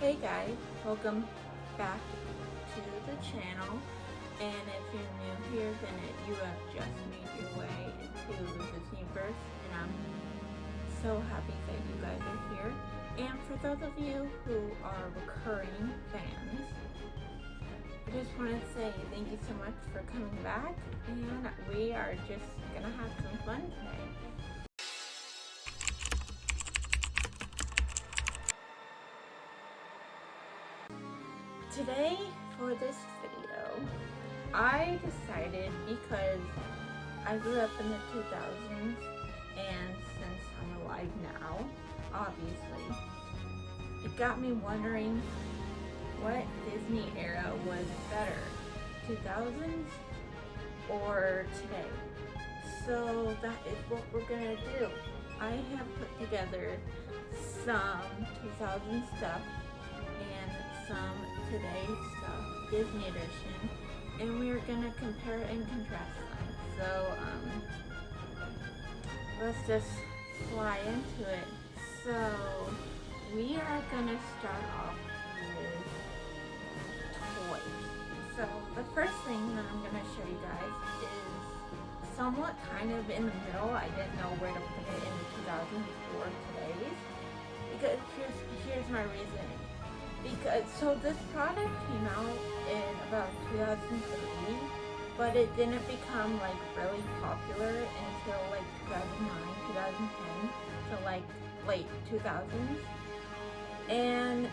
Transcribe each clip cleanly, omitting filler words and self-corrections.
Hey guys, welcome back to the channel, and if you're new here, then you have just made your way into the Disneyverse, and I'm so happy that you guys are here. And for those of you who are recurring fans, I just wanted to say thank you so much for coming back, and we are just gonna have some fun today. Today, for this video, I decided, because I grew up in the 2000s, and since I'm alive now, obviously, it got me wondering what Disney era was better, 2000s or today? So that is what we're gonna do. I have put together some 2000 stuff and some today stuff, Disney edition, and we're gonna compare and contrast them. So let's just fly into it. So we are gonna start off with toys. So the first thing that I'm gonna show you guys is somewhat kind of in the middle. I didn't know where to put it in the 2000s or today's, because here's my reasoning. So this product came out in about 2003, but it didn't become like really popular until like 2009, 2010, so like late 2000s. And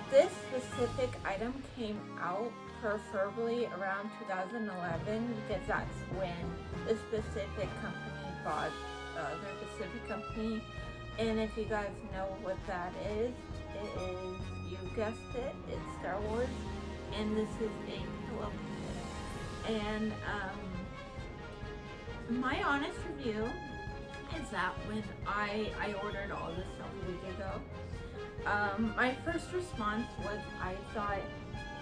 this specific item came out preferably around 2011, because that's when the specific company bought their specific company. And if you guys know what that is, it is, you guessed it, it's Star Wars, and this is a pillow pet. And my honest review is that when I ordered all this stuff a week ago, my first response was I thought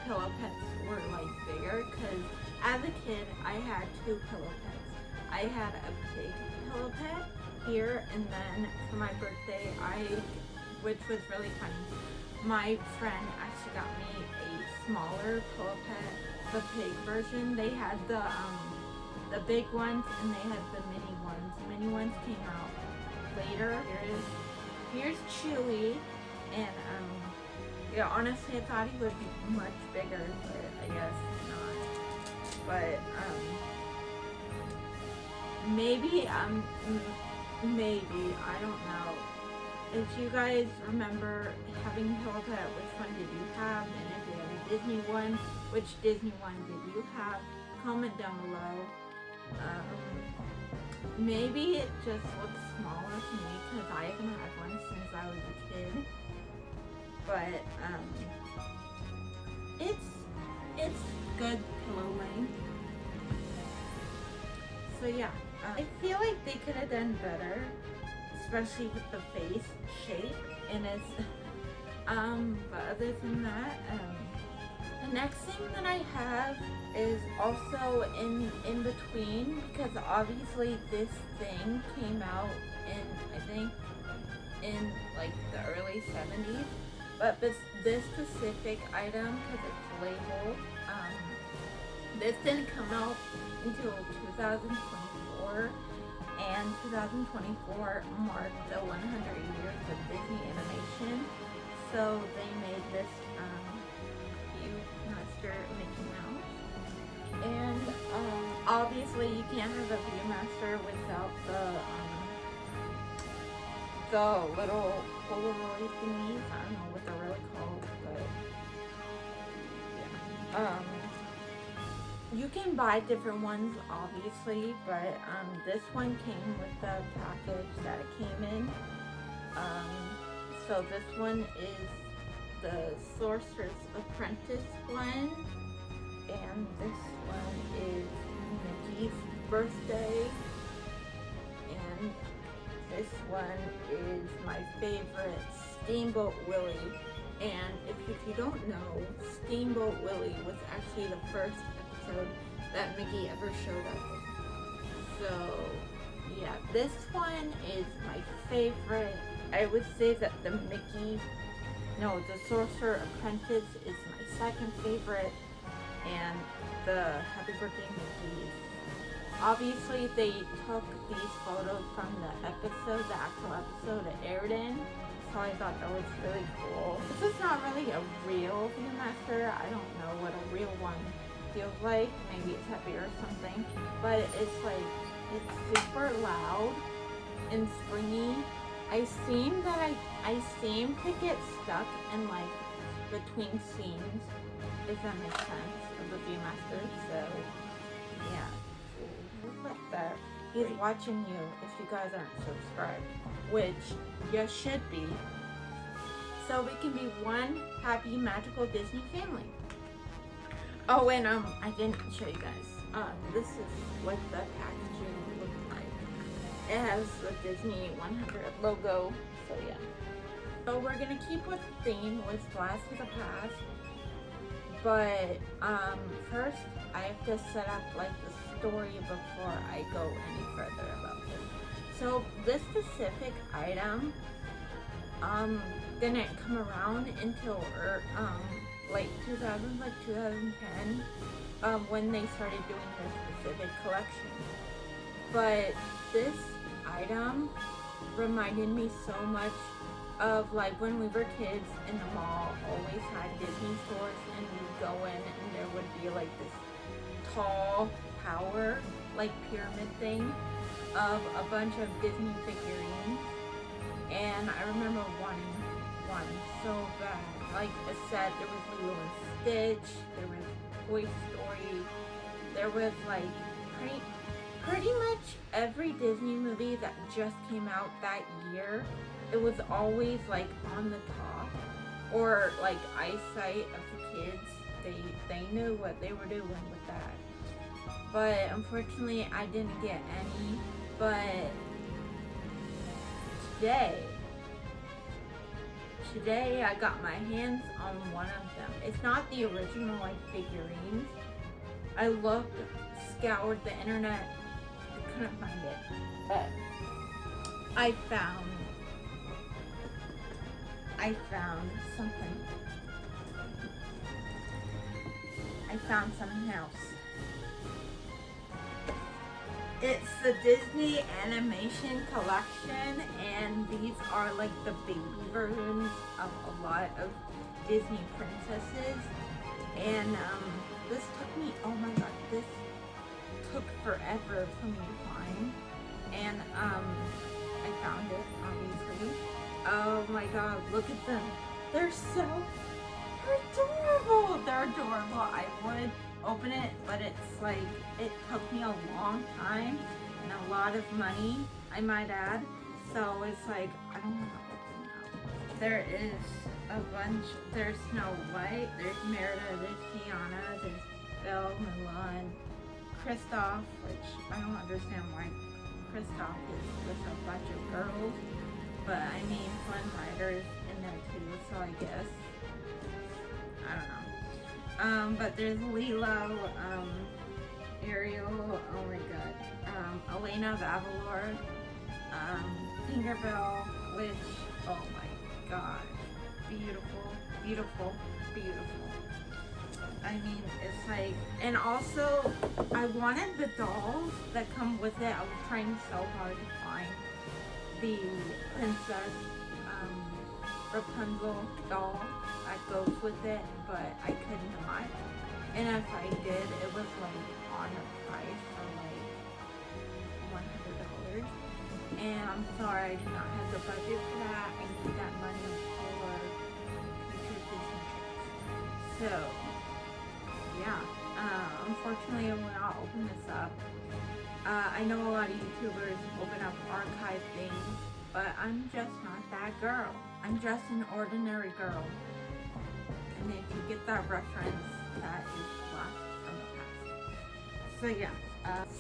pillow pets were like bigger, because as a kid I had two pillow pets. I had a big pillow pet here, and then for my birthday, which was really funny, my friend actually got me a smaller pillow pet, the pig version. They had the big ones, and they had the mini ones. The mini ones came out later. Here's Chewy, and yeah, honestly I thought he would be much bigger, but I guess not. But maybe I don't know. If you guys remember having a pillow pet, which one did you have? And if you have a Disney one, which Disney one did you have? Comment down below. Maybe it just looks smaller to me, because I haven't had one since I was a kid. But it's good pillow length. So yeah, I feel like they could have done better, especially with the face shape, and it's but other than that, the next thing that I have is also in between, because obviously this thing came out in, I think, in like the early 70s, but this specific item, because it's labeled, this didn't come out until 2024, and 2024 marked the 100 years of Disney animation, so they made this Viewmaster Mickey Mouse. And obviously you can't have a Viewmaster without the little Polaroid thingies. I don't know what they're really called, but yeah. You can buy different ones, obviously, but this one came with the package that it came in. So this one is the Sorcerer's Apprentice one, and this one is Mickey's birthday, and this one is my favorite, Steamboat Willie. And if you don't know, Steamboat Willie was actually the first episode that Mickey ever showed up in. So yeah, this one is my favorite. I would say that the Mickey No, The Sorcerer Apprentice is my second favorite, and the Happy Birthday Mickey's. Obviously, they took these photos from the episode, the actual episode it aired in, so I thought that was really cool. This is not really a real Viewmaster. I don't know what a real one feels like. Maybe it's heavy or something, but it's like, it's super loud and springy. I seem to get stuck in like between scenes, if that makes sense, of the Viewmaster. So yeah, look at that. He's watching you if you guys aren't subscribed, which you should be. So we can be one happy magical Disney family. Oh, and I didn't show you guys. This is what the packaging looks like. It has the Disney 100 logo, so yeah. So we're gonna keep with the theme with Blast of the Past, but first I have to set up like the story before I go any further about this. So this specific item didn't come around until like 2000, like 2010, when they started doing this specific collection. But this item reminded me so much of like when we were kids in the mall, always had Disney stores, and we'd go in and there would be like this tall tower, like pyramid thing of a bunch of Disney figurines. And I remember wanting one so bad. Like a set, there was Lilo and Stitch, there was Toy Story, there was like pretty much every Disney movie that just came out that year. It was always like on the top, or like eyesight of the kids. They knew what they were doing with that. But unfortunately, I didn't get any. But today I got my hands on one of them. It's not the original like figurines. I looked, scoured the internet, couldn't find it, but I found something. I found something else. It's the Disney Animation Collection, and these are like the baby versions of a lot of Disney princesses. And this took me, oh my god, this took forever for me to find. And I found it, obviously. Oh my god, look at them. They're adorable. They're adorable. I would open it, but it's like, it took me a long time and a lot of money, I might add. So it's like, I don't want to open it. There is a bunch. There's Snow White, there's Merida, there's Tiana, there's Belle, Mulan, Kristoff, which I don't understand why Kristoff is with a bunch of girls. But I mean, Flynn Rider's in there too, so I guess. I don't know. But there's Lilo, Ariel, oh my god, Elena of Avalor, Tinkerbell, which, oh my gosh, beautiful, beautiful, beautiful. I mean, it's like, and also, I wanted the dolls that come with it. I was trying so hard to find the Princess Rapunzel doll that goes with it, but I could not. And if I did, it was like on a price for like $100. And I'm sorry, I do not have the budget for that. I need that money for future Disney trips. So, yeah. Unfortunately, I will not open this up. I know a lot of YouTubers open up archive things, but I'm just not that girl. I'm just an ordinary girl. And if you get that reference, that is Blast from the Past. So yeah.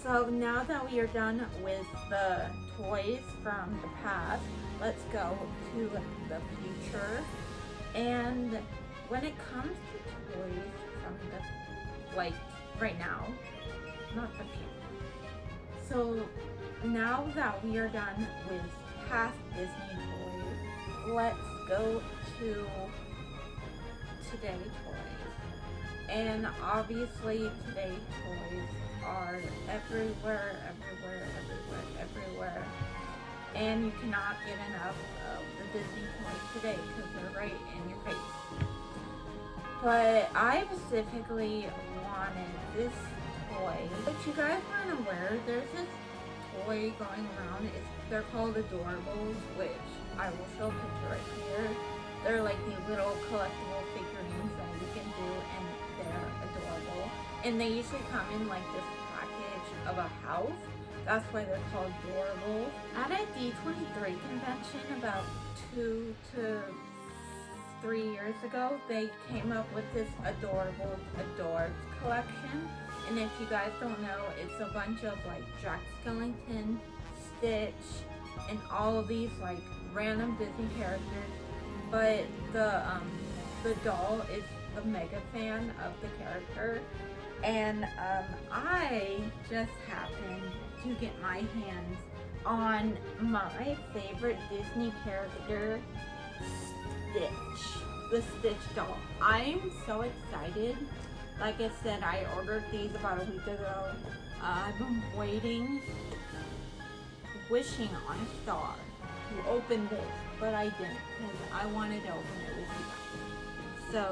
So now that we are done with the toys from the past, let's go to the future. And when it comes to toys from the, like, right now, not the future. So now that we are done with past Disney toys, let's go to Today toys. And obviously today toys are everywhere, everywhere, everywhere, everywhere. And you cannot get enough of the Disney toys today because they're right in your face. But I specifically wanted this toy. If you guys weren't aware, there's this toy going around. They're called Adorables, which I will show a picture right here. They're like these little collectible figurines that you can do, and they're adorable. And they usually come in like this package of a house. That's why they're called Adorables. At a D23 convention about 2 to 3 years ago, they came up with this Adorables Adorbs collection. And if you guys don't know, it's a bunch of like Jack Skellington, Stitch, and all of these like random Disney characters. But the doll is a mega fan of the character, and I just happened to get my hands on my favorite Disney character, Stitch, the Stitch doll. I'm so excited. Like I said, I ordered these about a week ago. I've been waiting, wishing on a star to open this, but I didn't because I wanted to open it with you guys. So,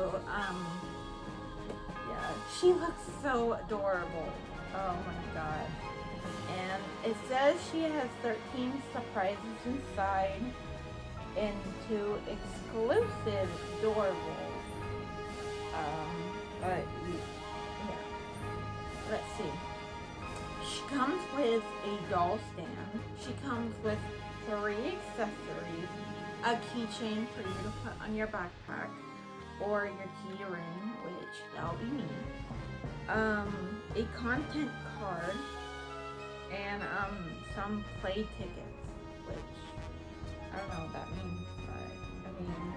yeah, she looks so adorable. Oh my god. And it says she has 13 surprises inside and 2 exclusive doorables. But yeah, let's see. She comes with a doll stand. She comes with 3 accessories, a keychain for you to put on your backpack or your key ring, which that'll be me. A content card and some play tickets, which I don't know what that means, but I mean,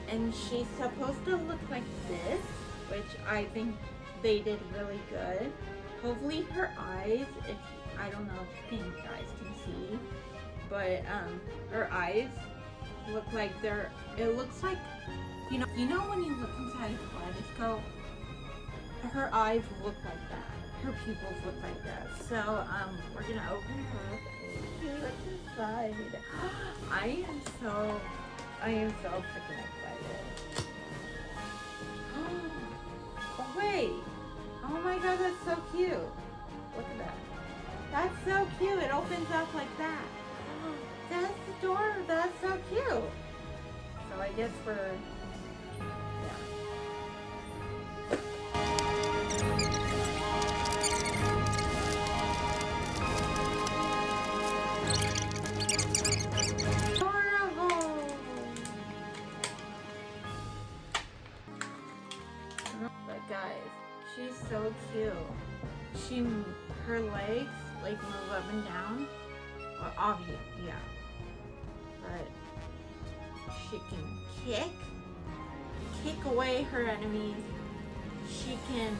and she's supposed to look like this, which I think they did really good. Hopefully her eyes, if I don't know if you guys can see, but her eyes look like it looks like, you know when you look inside a kaleidoscope, her eyes look like that. Her pupils look like that. So we're gonna open her. See what's inside. I am so freaking excited. Oh wait. Oh my god, that's so cute. Look at that. That's so cute. It opens up like that. That's the door. That's so cute. So I guess we're, yeah. Adorable. But guys, she's so cute. Her legs like move up and down. Well, obvious, yeah. But she can kick away her enemies. She can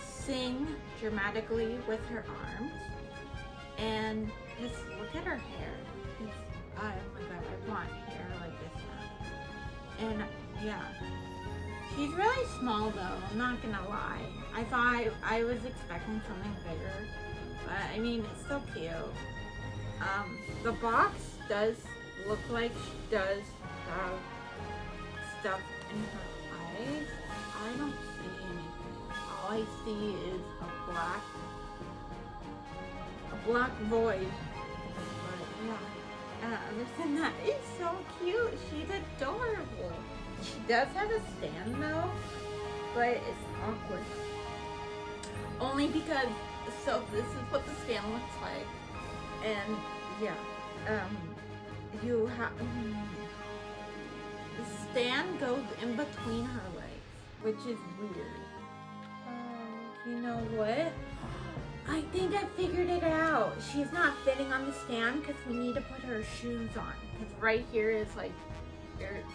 sing dramatically with her arms. And just look at her hair. Oh my god, I want hair like this now. And yeah. She's really small though, I'm not gonna lie. I was expecting something bigger. But I mean, it's still cute. The box does look like she does have stuff in her eyes. I don't see anything. All I see is a black void. But yeah, other than that, it's so cute. She's adorable. She does have a stand though, but it's awkward. Only because, so this is what the stand looks like. And yeah, you have, the stand goes in between her legs, which is weird. You know what? I think I figured it out. She's not fitting on the stand because we need to put her shoes on. Because right here is like,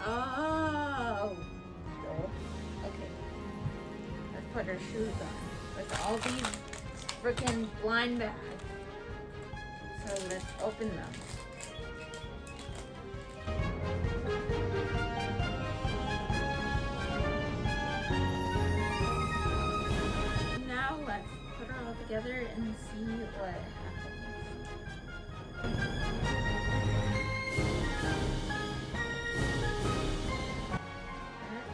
oh. Okay. Let's put her shoes on with all these freaking blind bags. So let's open them. together and see what happens. That is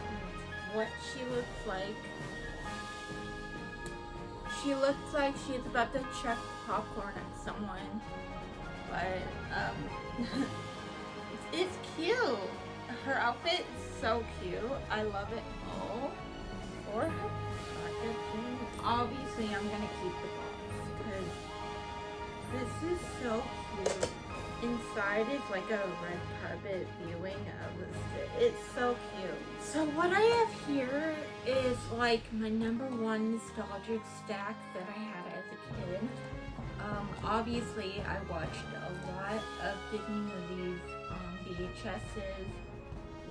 what she looks like. She looks like she's about to chuck popcorn at someone, but it's cute. Her outfit is so cute. I love it all. For her packaging, obviously I'm gonna keep the box because this is so cute. Inside is like a red carpet viewing of this. It's so cute. So what I have here is like my #1 nostalgic stack that I had as a kid. Obviously I watched a lot of Disney movies on VHSs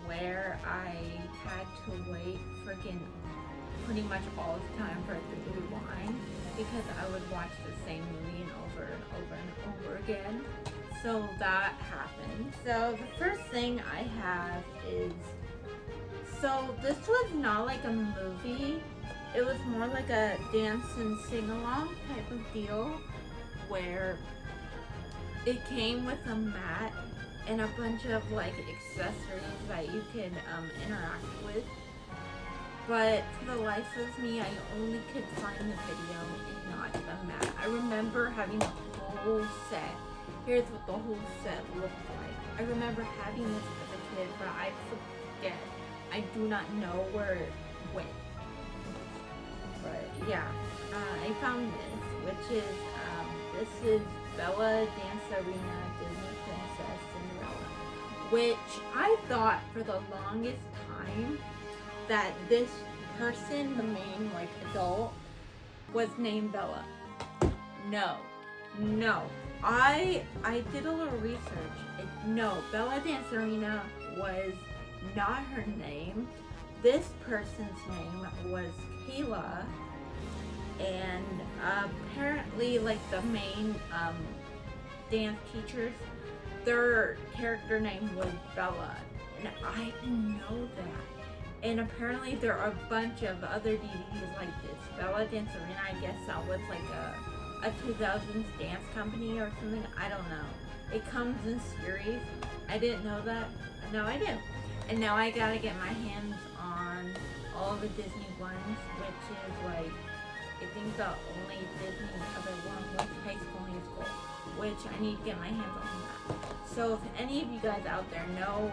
where I had to wait freaking pretty much all the time for it to rewind because I would watch the same movie and over and over and over again. So that happened. So the first thing I have is, so this was not like a movie. It was more like a dance and sing-along type of deal where it came with a mat and a bunch of like accessories that you could interact with. But for the life of me, I only could find the video and not the mat. I remember having the whole set. Here's what the whole set looked like. I remember having this as a kid, but I forget. I do not know where it went. But yeah, I found this, which is, this is Bella Dancerina Disney Princess Cinderella, which I thought for the longest time that this person, the main like adult, was named Bella. No. I did a little research. No, Bella Dancerina was not her name. This person's name was Kayla, and apparently like the main dance teachers, their character name was Bella, and I didn't know that. And apparently there are a bunch of other DVDs like this. Bella Dancerina, I guess that was like a 2000s dance company or something. I don't know. It comes in series. I didn't know that. Now I do. And now I gotta get my hands on all the Disney ones, which is like, I think the only Disney other one was High School Musical, which I need to get my hands on that. So if any of you guys out there know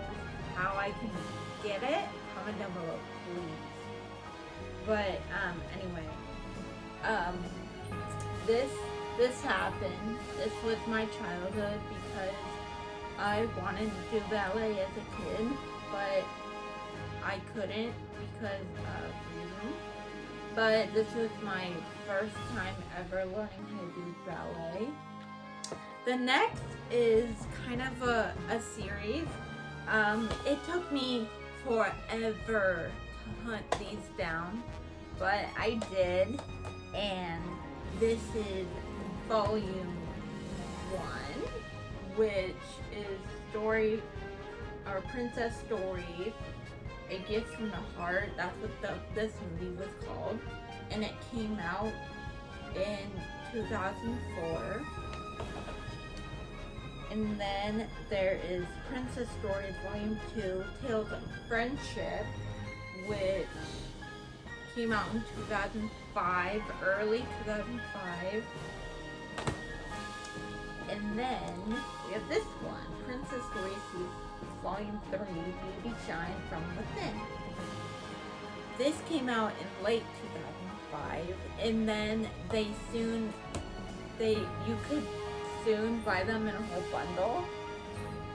how I can get it, comment down below, please. But anyway, this happened. This was my childhood because I wanted to do ballet as a kid, but I couldn't because of reasons. But this was my first time ever learning how to do ballet. The next is kind of a series. It took me forever to hunt these down, but I did, and this is volume 1, which is Princess Stories, A Gift from the Heart. That's what this movie was called, and it came out in 2004. And then there is Princess Stories Volume 2, Tales of Friendship, which came out in 2005, early 2005. And then we have this one, Princess Stories Volume 3, Baby Shine from Within. This came out in late 2005, and then you could soon buy them in a whole bundle.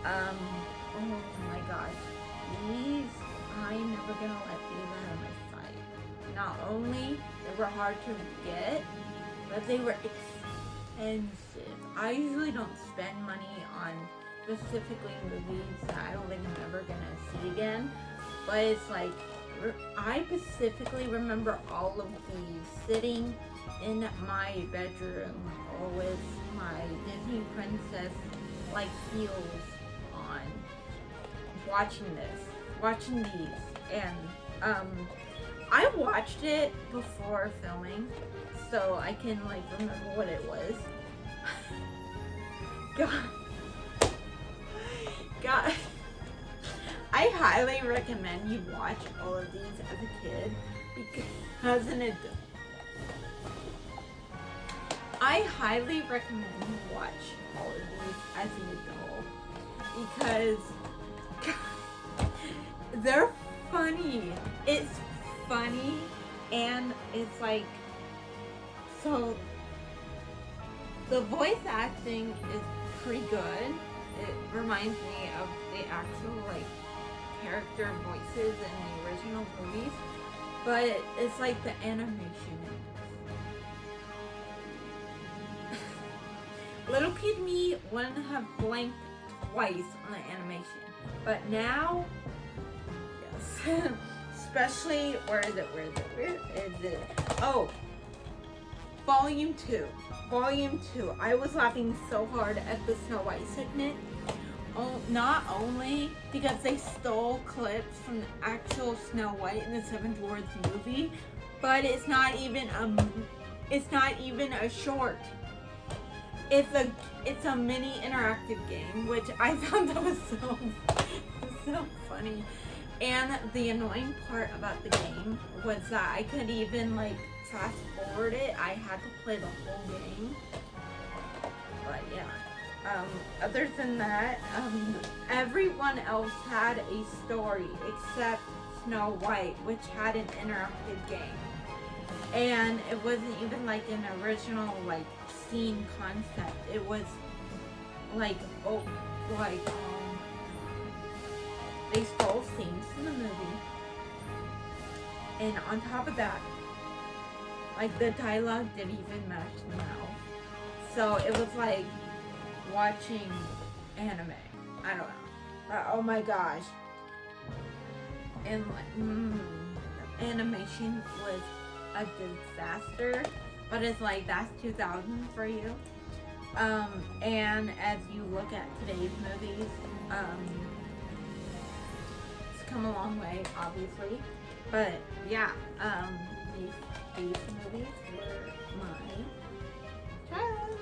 Oh my gosh, these, I'm never gonna let these out of my sight. Not only they were hard to get, but they were expensive. I usually don't spend money on specifically movies that I don't think I'm ever gonna see again, but it's like, I specifically remember all of these sitting in my bedroom with my Disney princess like heels on, watching these, and I watched it before filming, so I can like remember what it was. God. God. I highly recommend you watch all of these as a kid because an adult. I highly recommend you watch all of these as an adult because they're funny. It's funny and it's like, so the voice acting is pretty good. It reminds me of the actual like character voices in the original movies, but it's like the animation. Little kid me wouldn't have blanked twice on the animation, but now, yes. Especially, where is it? Oh, Volume 2. Volume 2. I was laughing so hard at the Snow White segment. Oh, not only because they stole clips from the actual Snow White in the Seven Dwarfs movie, but it's not even a short. It's a mini interactive game, which I thought that was so funny. And the annoying part about the game was that I couldn't even like fast forward it. I had to play the whole game. But yeah. Other than that, everyone else had a story except Snow White, which had an interactive game. And it wasn't even like an original like scene concept. It was like they stole scenes from the movie, and on top of that, like the dialogue didn't even match the mouth. So it was like watching anime. I don't know. Oh my gosh. And like, animation was a disaster, but it's like that's 2000 for you. And as you look at today's movies, it's come a long way, obviously. But yeah, these movies were my childhood.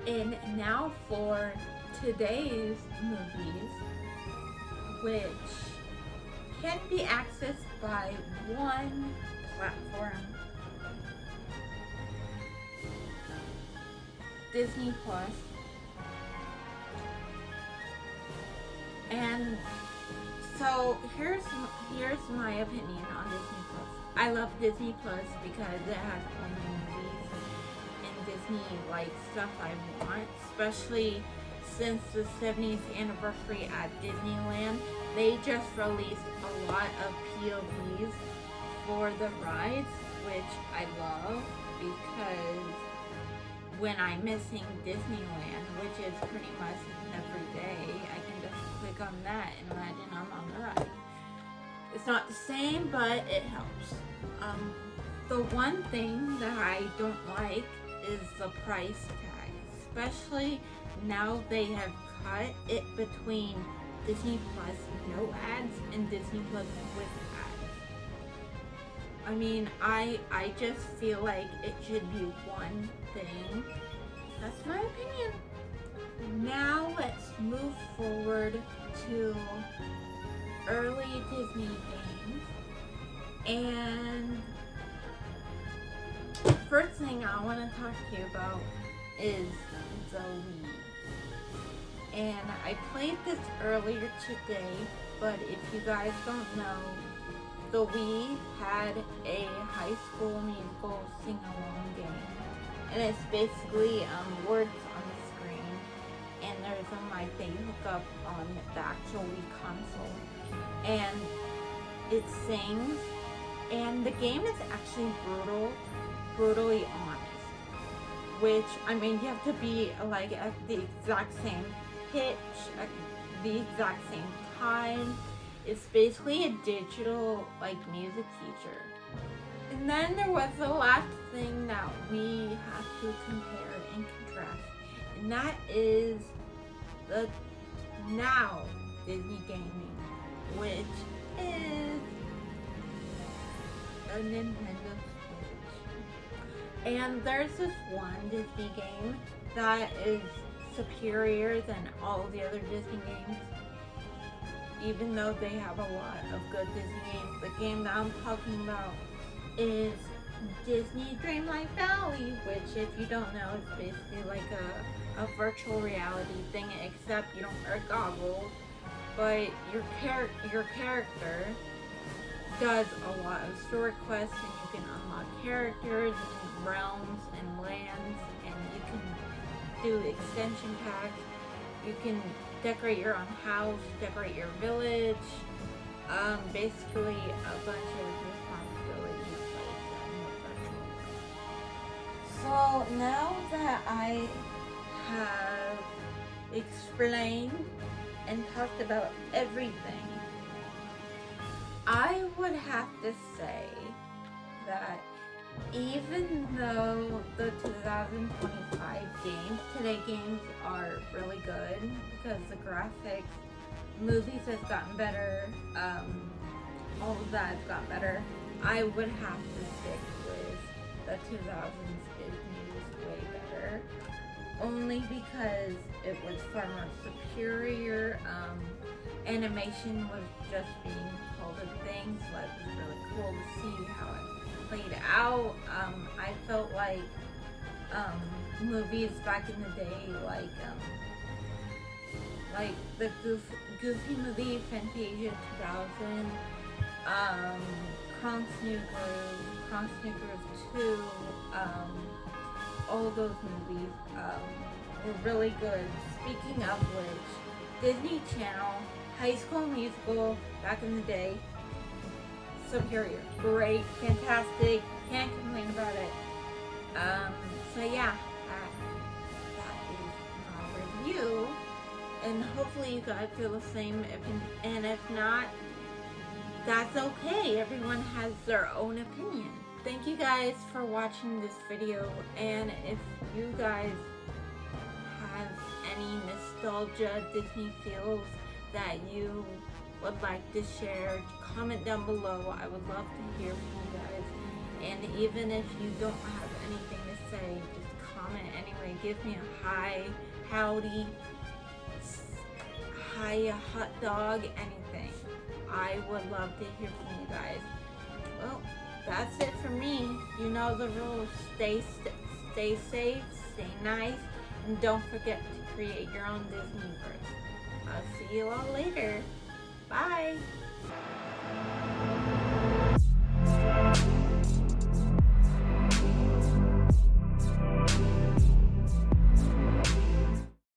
And now for today's movies, which can be accessed by one platform, Disney Plus. And so here's my opinion on Disney Plus. I love Disney Plus because it has all my movies and Disney like stuff I want, especially since the 70th anniversary at Disneyland. They just released a lot of POVs for the rides, which I love because when I'm missing Disneyland, which is pretty much every day, I can just click on that and imagine I'm on the ride. It's not the same, but it helps. The one thing that I don't like is the price tag, especially now they have cut it between Disney Plus no ads and Disney Plus with ads. I mean, I just feel like it should be one thing. That's my opinion. Now let's move forward to early Disney games. And first thing I want to talk to you about is the Wii. And I played this earlier today, but if you guys don't know, the Wii had a High School Musical sing-along game. And it's basically words on the screen, and there's a mic that you hook up on the actual Wii console, and it sings, and the game is actually brutally honest, which, I mean, you have to be like at the exact same pitch, at the exact same time. It's basically a digital like music teacher. And then there was the last thing that we have to compare and contrast, and that is the now Disney gaming, which is a Nintendo Switch. And there's this one Disney game that is superior than all the other Disney games. Even though they have a lot of good Disney games, the game that I'm talking about is Disney Dreamlight Valley, which, if you don't know, is basically like a virtual reality thing, except you don't wear goggles, but your character does a lot of story quests, and you can unlock characters and realms and lands, and you can do extension packs. You can decorate your own house, decorate your village, basically a bunch of responsibilities like So now that I have explained and talked about everything, I would have to say that even though the 2025 games are really good because the graphics, movies has gotten better, all of that has gotten better, I would have to stick with the 2000s Disney was way better. Only because it was far more superior. Animation was just being pulled in things, so it was really cool to see how it played out. I felt like movies back in the day, like the Goofy movie, Fantasia 2000, Kronk's New Groove 2, all those movies were really good. Speaking of which, Disney Channel, High School Musical, back in the day, superior, great, fantastic, can't complain about it. So yeah, that is my review, and hopefully you guys feel the same, and if not, that's okay, everyone has their own opinion. Thank you guys for watching this video, and if you guys have any nostalgia Disney feels that you would like to share, comment down below. I would love to hear from you guys. And even if you don't have anything to say, just comment anyway. Give me a hi, howdy, hi, a hot dog, anything. I would love to hear from you guys. Well, that's it for me. You know the rules. Stay safe, stay nice, and don't forget to create your own Disneyverse. I'll see you all later. Bye.